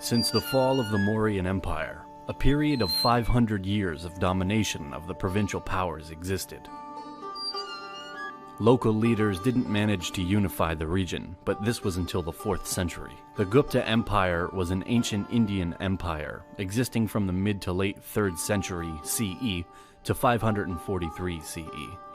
Since the fall of the Mauryan Empire, a period of 500 years of domination of the provincial powers existed. Local leaders didn't manage to unify the region, but this was until the 4th century. The Gupta Empire was an ancient Indian empire, existing from the mid to late 3rd century CE to 543 CE.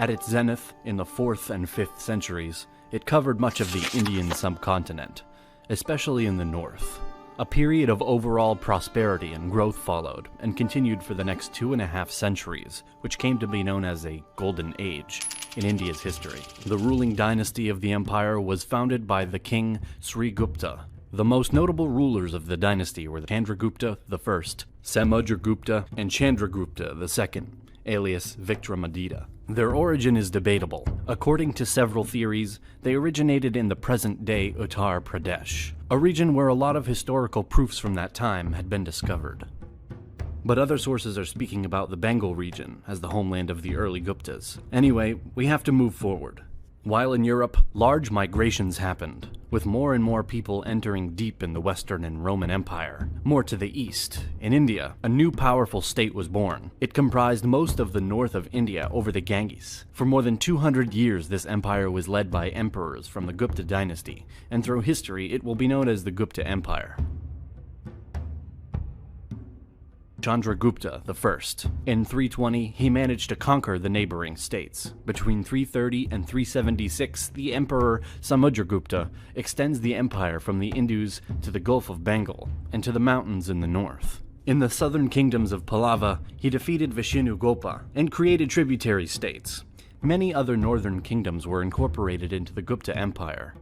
At its zenith, in the 4th and 5th centuries, it covered much of the Indian subcontinent, especially in the north. A period of overall prosperity and growth followed, and continued for the next 2.5 centuries, which came to be known as a Golden Age in India's history. The ruling dynasty of the empire was founded by the king Sri Gupta. The most notable rulers of the dynasty were Chandragupta I, Samudragupta, and Chandragupta II, alias Vikramaditya. Their origin is debatable. According to several theories, they originated in the present-day Uttar Pradesh, a region where a lot of historical proofs from that time had been discovered. But other sources are speaking about the Bengal region as the homeland of the early Guptas. Anyway, we have to move forward. While in Europe, large migrations happened, with more and more people entering deep in the Western and Roman Empire. More to the east, in India, a new powerful state was born. It comprised most of the north of India over the Ganges. For more than 200 years, this empire was led by emperors from the Gupta dynasty, and through history, it will be known as the Gupta Empire. Chandragupta I. In 320, he managed to conquer the neighboring states. Between 330 and 376, the emperor Samudragupta extends the empire from the Indus to the Gulf of Bengal and to the mountains in the north. In the southern kingdoms of Pallava, he defeated Vishnugapa and created tributary states. Many other northern kingdoms were incorporated into the Gupta Empire,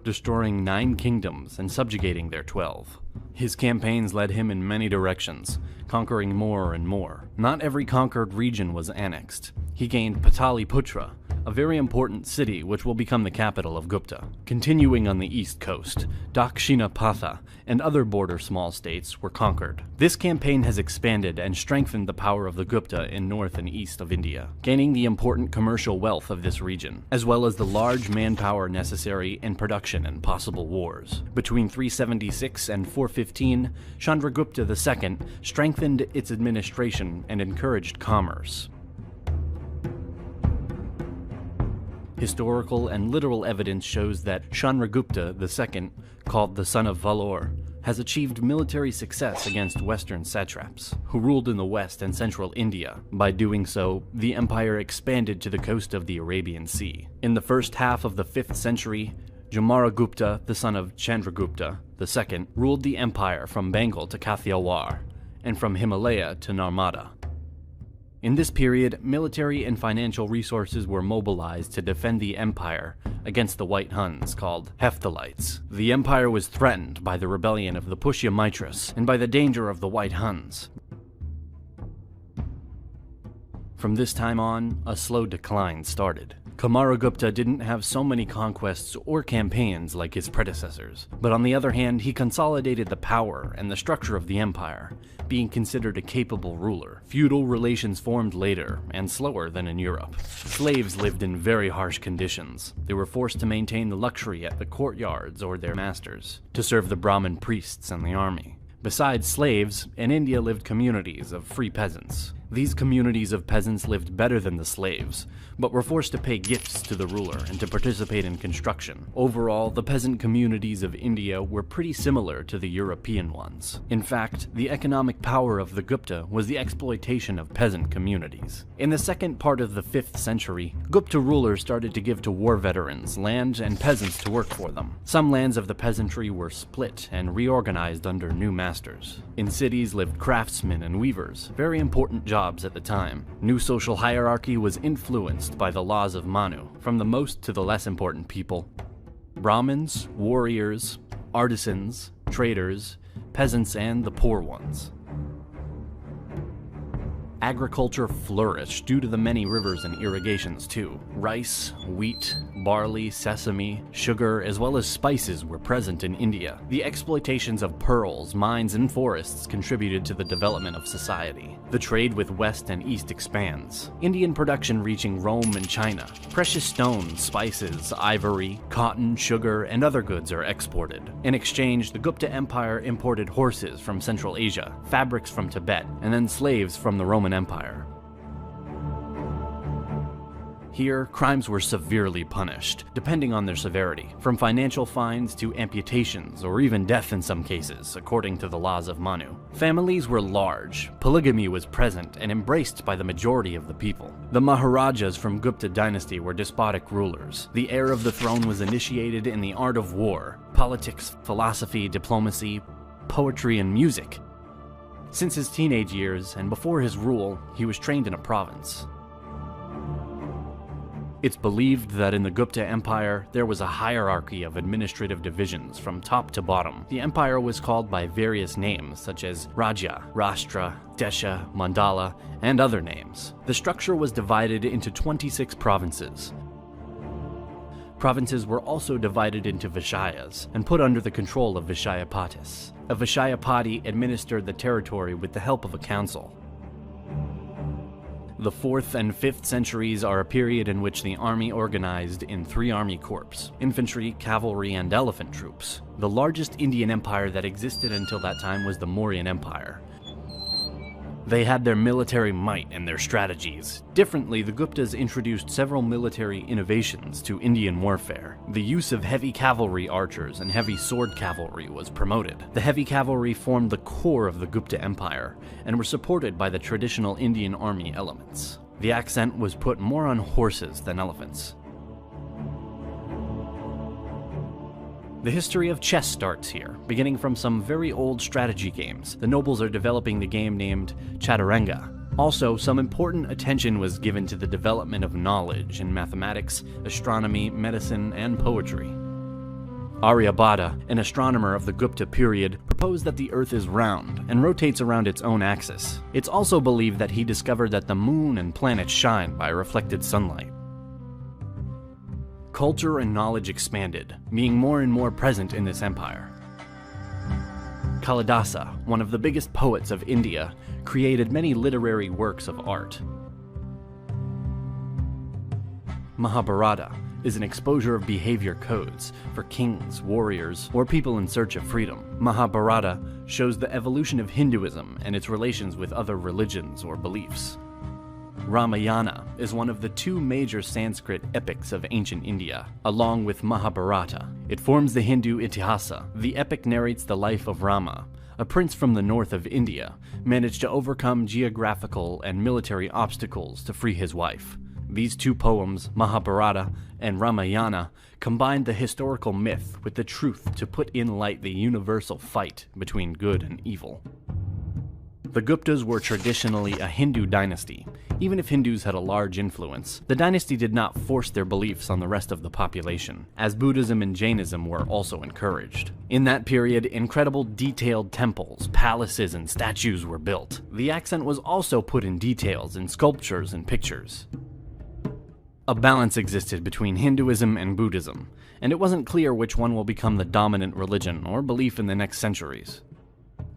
destroying 9 kingdoms and subjugating their 12. His campaigns led him in many directions, conquering more and more. Not every conquered region was annexed. He gained Pataliputra, a very important city which will become the capital of Gupta. Continuing on the east coast, Dakshinapatha and other border small states were conquered. This campaign has expanded and strengthened the power of the Gupta in north and east of India, gaining the important commercial wealth of this region, as well as the large manpower necessary in production and possible wars. Between 376 and 415, Chandragupta II strengthened its administration and encouraged commerce. Historical and literal evidence shows that Chandragupta II, called the Son of Valor, has achieved military success against Western satraps, who ruled in the west and central India. By doing so, the empire expanded to the coast of the Arabian Sea. In the first half of the 5th century, Jamaragupta, the son of Chandragupta II, ruled the empire from Bengal to Kathiawar, and from Himalaya to Narmada. In this period, military and financial resources were mobilized to defend the empire against the White Huns, called Hephthalites. The empire was threatened by the rebellion of the Pushya-Mitras and by the danger of the White Huns. From this time on, a slow decline started. Kumaragupta didn't have so many conquests or campaigns like his predecessors, but on the other hand, he consolidated the power and the structure of the empire, being considered a capable ruler. Feudal relations formed later, and slower than in Europe. Slaves lived in very harsh conditions. They were forced to maintain the luxury at the courtyards or their masters, to serve the Brahmin priests and the army. Besides slaves, in India lived communities of free peasants. These communities of peasants lived better than the slaves, but were forced to pay gifts to the ruler and to participate in construction. Overall, the peasant communities of India were pretty similar to the European ones. In fact, the economic power of the Gupta was the exploitation of peasant communities. In the second part of the 5th century, Gupta rulers started to give to war veterans land and peasants to work for them. Some lands of the peasantry were split and reorganized under new masters. In cities lived craftsmen and weavers, very important jobs at the time. New social hierarchy was influenced by the laws of Manu, from the most to the less important people. Brahmins, warriors, artisans, traders, peasants, and the poor ones. Agriculture flourished due to the many rivers and irrigations too. Rice, wheat, barley, sesame, sugar, as well as spices were present in India. The exploitations of pearls, mines, and forests contributed to the development of society. The trade with West and East expands. Indian production reaching Rome and China. Precious stones, spices, ivory, cotton, sugar, and other goods are exported. In exchange, the Gupta Empire imported horses from Central Asia, fabrics from Tibet, and then slaves from the Roman Empire. Here, crimes were severely punished, depending on their severity, from financial fines to amputations or even death in some cases, according to the laws of Manu. Families were large, polygamy was present and embraced by the majority of the people. The Maharajas from Gupta dynasty were despotic rulers. The heir of the throne was initiated in the art of war, politics, philosophy, diplomacy, poetry, and music. Since his teenage years and before his rule, he was trained in a province. It's believed that in the Gupta Empire, there was a hierarchy of administrative divisions from top to bottom. The empire was called by various names such as Raja, Rashtra, Desha, Mandala, and other names. The structure was divided into 26 provinces. Provinces were also divided into Vishayas and put under the control of Vishayapatis. A Vishayapati administered the territory with the help of a council. The 4th and 5th centuries are a period in which the army organized in 3 army corps: infantry, cavalry, and elephant troops. The largest Indian empire that existed until that time was the Mauryan Empire. They had their military might and their strategies. Differently, the Guptas introduced several military innovations to Indian warfare. The use of heavy cavalry archers and heavy sword cavalry was promoted. The heavy cavalry formed the core of the Gupta Empire and were supported by the traditional Indian army elements. The accent was put more on horses than elephants. The history of chess starts here, beginning from some very old strategy games. The nobles are developing the game named Chaturanga. Also, some important attention was given to the development of knowledge in mathematics, astronomy, medicine, and poetry. Aryabhata, an astronomer of the Gupta period, proposed that the Earth is round and rotates around its own axis. It's also believed that he discovered that the moon and planets shine by reflected sunlight. Culture and knowledge expanded, being more and more present in this empire. Kalidasa, one of the biggest poets of India, created many literary works of art. Mahabharata is an exposure of behavior codes for kings, warriors, or people in search of freedom. Mahabharata shows the evolution of Hinduism and its relations with other religions or beliefs. Ramayana is one of the 2 major Sanskrit epics of ancient India, along with Mahabharata. It forms the Hindu Itihasa. The epic narrates the life of Rama, a prince from the north of India, managed to overcome geographical and military obstacles to free his wife. These 2 poems, Mahabharata and Ramayana, combined the historical myth with the truth to put in light the universal fight between good and evil. The Guptas were traditionally a Hindu dynasty. Even if Hindus had a large influence, the dynasty did not force their beliefs on the rest of the population, as Buddhism and Jainism were also encouraged. In that period, incredible detailed temples, palaces, and statues were built. The accent was also put in details in sculptures and pictures. A balance existed between Hinduism and Buddhism, and it wasn't clear which one will become the dominant religion or belief in the next centuries.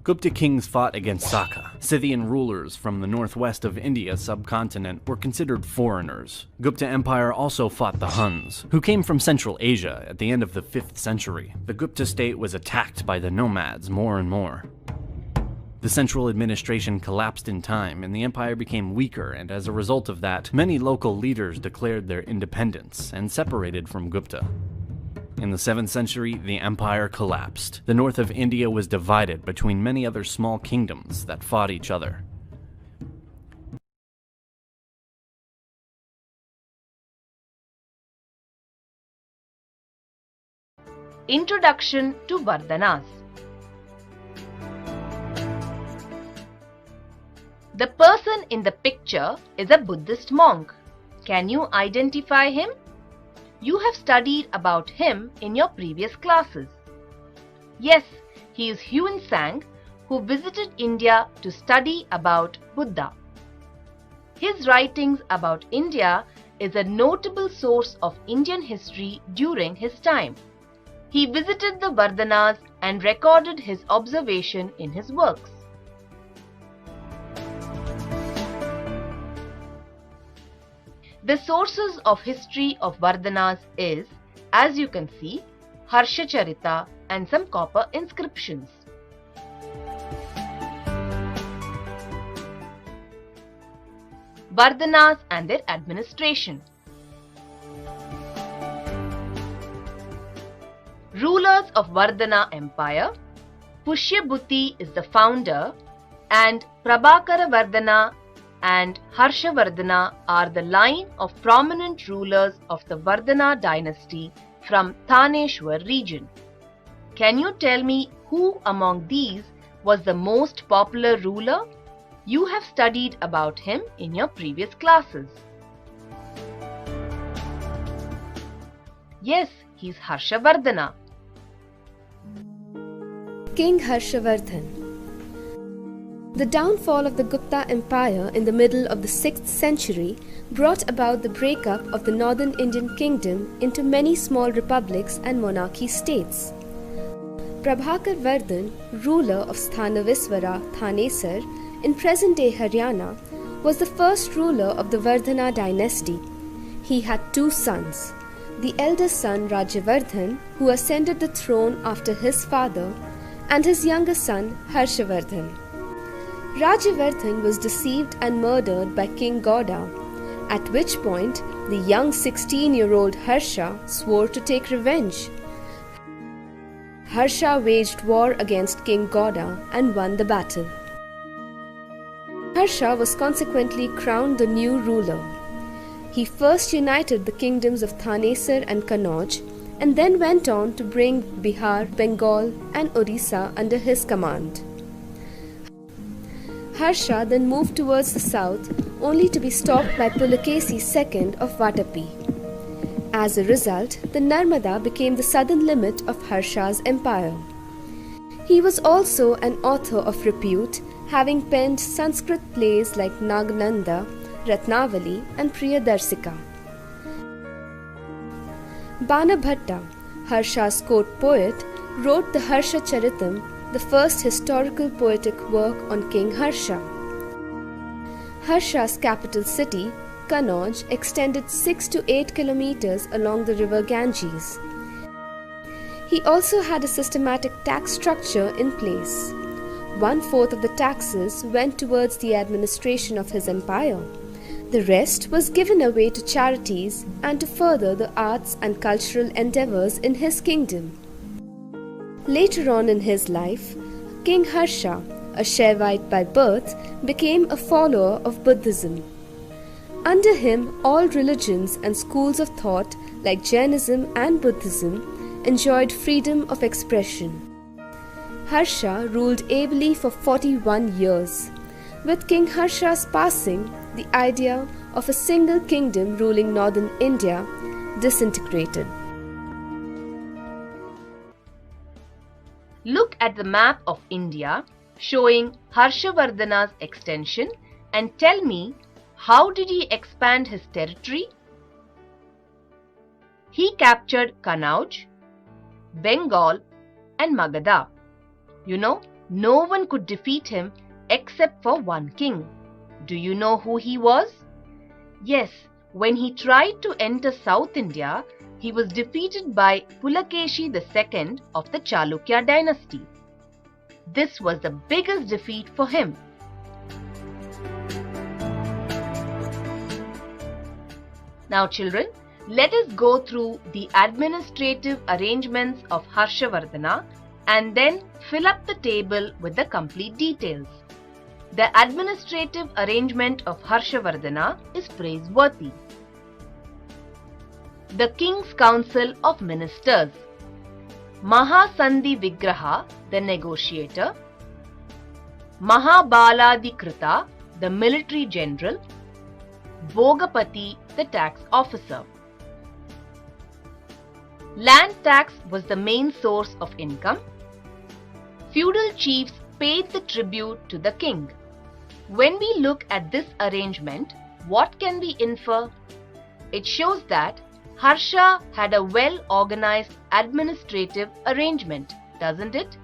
Gupta kings fought against Saka. Scythian rulers from the northwest of India subcontinent were considered foreigners. Gupta Empire also fought the Huns, who came from Central Asia at the end of the 5th century. The Gupta state was attacked by the nomads more and more. The central administration collapsed in time, and the empire became weaker, and as a result of that, many local leaders declared their independence and separated from Gupta. In the 7th century, the empire collapsed. The north of India was divided between many other small kingdoms that fought each other. Introduction to Vardhanas. The person in the picture is a Buddhist monk. Can you identify him? You have studied about him in your previous classes. Yes, he is Huan Sang, who visited India to study about Buddha. His writings about India is a notable source of Indian history during his time. He visited the Vardhanas and recorded his observation in his works. The sources of history of Vardhanas is, as you can see, Harshavardhana and some copper inscriptions. Vardhanas and their administration. Rulers of Vardhana Empire. Pushyabhuti is the founder, and Prabhakara Vardhana and Harshavardhana are the line of prominent rulers of the Vardhana dynasty from Thaneshwar region. Can you tell me who among these was the most popular ruler? You have studied about him in your previous classes. Yes, he's Harshavardhana. King Harshavardhan. The downfall of the Gupta Empire in the middle of the 6th century brought about the breakup of the northern Indian kingdom into many small republics and monarchy states. Prabhakar Vardhan, ruler of Sthanaviswara Thanesar in present-day Haryana, was the first ruler of the Vardhana dynasty. He had two sons. The eldest son Rajavardhan, who ascended the throne after his father, and his younger son Harshavardhan. Rajavardhan was deceived and murdered by King Gauda, at which point the young 16-year-old Harsha swore to take revenge. Harsha waged war against King Gauda and won the battle. Harsha was consequently crowned the new ruler. He first united the kingdoms of Thanesar and Kannauj and then went on to bring Bihar, Bengal and Orissa under his command. Harsha then moved towards the south only to be stopped by Pulakesi II of Vatapi. As a result, the Narmada became the southern limit of Harsha's empire. He was also an author of repute, having penned Sanskrit plays like Nagnanda, Ratnavali and Priyadarsika. Bana Bhatta, Harsha's court poet, wrote the Harsha Charitam, the first historical poetic work on King Harsha. Harsha's capital city, Kannauj, extended 6 to 8 kilometers along the river Ganges. He also had a systematic tax structure in place. 1/4 of the taxes went towards the administration of his empire. The rest was given away to charities and to further the arts and cultural endeavors in his kingdom. Later on in his life, King Harsha, a Shaivite by birth, became a follower of Buddhism. Under him, all religions and schools of thought like Jainism and Buddhism enjoyed freedom of expression. Harsha ruled ably for 41 years. With King Harsha's passing, the idea of a single kingdom ruling northern India disintegrated. Look at the map of India showing Harshavardhana's extension and tell me, how did he expand his territory? He captured Kannauj, Bengal and Magadha. You know, no one could defeat him except for one king. Do you know who he was? Yes, when he tried to enter South India, he was defeated by Pulakeshi II of the Chalukya dynasty. This was the biggest defeat for him. Now children, let us go through the administrative arrangements of Harshavardhana and then fill up the table with the complete details. The administrative arrangement of Harshavardhana is praiseworthy. The King's Council of Ministers. Mahasandhi Vigraha, the negotiator. Mahabaladikrita, the military general. Bhogapati, the tax officer. Land tax was the main source of income. Feudal chiefs paid the tribute to the king. When we look at this arrangement, What can we infer? It shows that Harsha had a well-organized administrative arrangement, doesn't it?